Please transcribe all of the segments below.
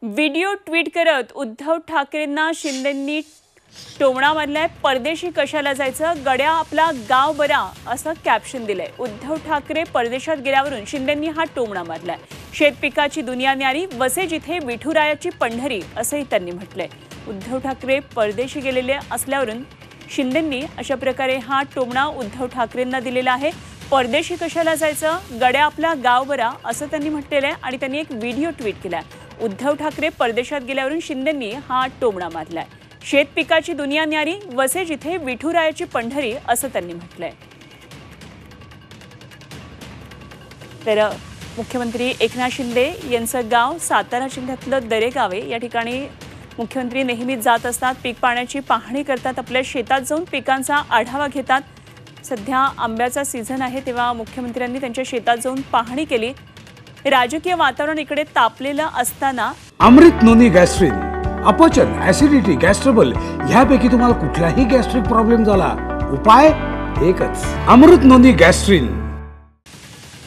Video tweet करत उद्धव ठाकरेंना शिंदेंनी टोमणा मारलाय। परदेशी कशाला जायचं, गड्या आपला गाव बरा असं कॅप्शन दिलंय। उद्धव ठाकरे परदेशात गेल्यावरून शिंदेंनी हा टोमणा मारलाय। शेतपिकाची दुनिया न्यारी, वसे जिथे विठुरायाची पंढरी असंही त्यांनी म्हटलंय। उद्धव ठाकरे परदेशी गेलेले असल्यावरून शिंदेंनी अशा प्रकारे हा टोमणा उद्धव ठाकरेंना दिलेला आहे। परदेशी कशाला जायचं, गड्या आपला गाव बरा असं त्यांनी म्हटलेलं आहे आणि त्यांनी एक व्हिडिओ ट्विट केलाय। उद्धव ठाकरे परदेशात गेल्यावरून शिंदेंनी हा टोमणा मारलाय। शेतपिकाची दुनिया न्यारी, वसे जिथे विठुरायाची पंढरी असं त्यांनी म्हटलंय। तर मुख्यमंत्री एकनाथ शिंदे यांचं गाव सातारा जिल्ह्यातलं दरेगाव आहे। या ठिकाणी मुख्यमंत्री नेहमीच जात असतात, पीक पाण्याची पाहणी करतात, आपल्या शेतात जाऊन पिकांचा आढावा घेतात। सध्या आंब्याचा सीझन आहे तेव्हा मुख्यमंत्र्यांनी त्यांच्या शेतात जाऊन पाहणी केली। राजकीय वातावरण इकडे तापलेलं असताना अमृत नोनी गॅस्ट्रिन, अपचन, ऍसिडिटी, गॅस्ट्रबल ह्यापैकी तुम्हाला कुठलाही गॅस्ट्रिक प्रॉब्लेम झाला, उपाय एकच, अमृत नोनी गॅस्ट्रिन।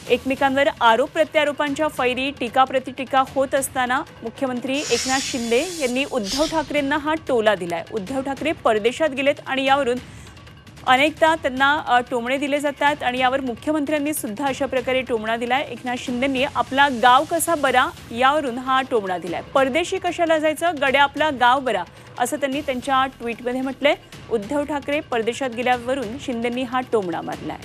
एकमेकांवर आरोप प्रत्यारोपांच्या फैरी, टीका प्रतिटीका होत असताना मुख्यमंत्री एकनाथ शिंदे यांनी उद्धव ठाकरेंना हा टोला दिलाय। उद्धव ठाकरे परदेशात गेलेत आणि यावरून अनेकदा त्यांना टोमणे दिले जातात आणि यावर मुख्यमंत्र्यांनी सुद्धा अशा प्रकारे टोमणा दिलाय। एकनाथ शिंदेंनी आपला गाव कसा बरा यावरून हा टोमणा दिलाय। परदेशी कशाला जायचं, गड्या आपला गाव बरा असं त्यांनी त्यांच्या ट्विटमध्ये म्हटलंय। उद्धव ठाकरे परदेशात गेल्यावरून शिंदेंनी हा टोमणा मारलाय।